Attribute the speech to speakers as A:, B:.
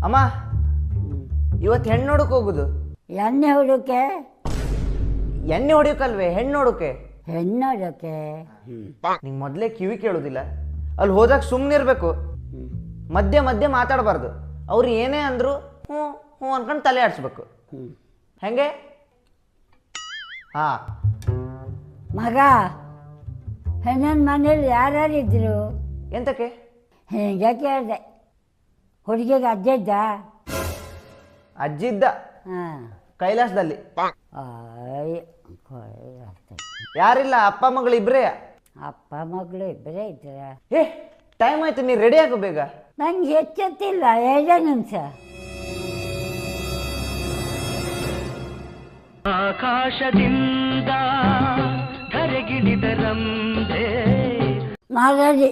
A: ಅಮ್ಮ ಇವತ್ತು ಹೆಣ್ಣು ನೋಡಕ್ ಹೋಗುದು.
B: ಎಣ್ಣೆ ಹುಡುಕೆ
A: ಎಣ್ಣೆ ಹೊಡಿಯೋಕಲ್ವೇ, ಹೆಣ್ಣು ನೋಡೋಕೆ.
B: ಹೆಣ್ಣೋಡಕ್ಕೆ
A: ನಿಂಗೆ ಮೊದಲೇ ಕಿವಿ ಕೇಳೋದಿಲ್ಲ. ಅಲ್ಲಿ ಹೋದಾಗ ಸುಮ್ಮನೆ ಇರಬೇಕು, ಮಧ್ಯೆ ಮಧ್ಯೆ ಮಾತಾಡಬಾರ್ದು. ಅವ್ರು ಏನೇ ಅಂದ್ರು ಹ್ಞೂ ಹ್ಞೂ ಅನ್ಕೊಂಡು ತಲೆ ಆಡಿಸ್ಬೇಕು. ಹೆಂಗೆ? ಹಾ
B: ಮಗ, ಹೆಣ್ಣನ ಮನೇಲಿ ಯಾರ್ಯಾರಿದ್ರು?
A: ಎಂತಕ್ಕೆ?
B: ಹೀಗೆ ಕೇಳಿದೆ. ಹುಡುಗಿಗೆ ಅಜ್ಜ ಇದ್ದ?
A: ಅಜ್ಜಿ ಇದ್ದ,
B: ಹಾಂ.
A: ಕೈಲಾಸದಲ್ಲಿ.
B: ಆಯ್
A: ಯಾರಿಲ್ಲ, ಅಪ್ಪ ಮಗಳು ಇಬ್ರೇ.
B: ಅಪ್ಪ ಮಗಳು ಇಬ್ಬರೇ ಇದ್ರ?
A: ಏ ಟೈಮ್ ಆಯ್ತು, ನೀ ರೆಡಿ ಆಗು ಬೇಗ.
B: ನಂಗೆ ಹೆಚ್ಚೊತ್ತಿಲ್ಲ, 2 ನಿಮಿಷ.
C: ಆಕಾಶದಿಂದ ಧರೆಗಿಳಿದರಂದೆ
B: ನಾಗರಿ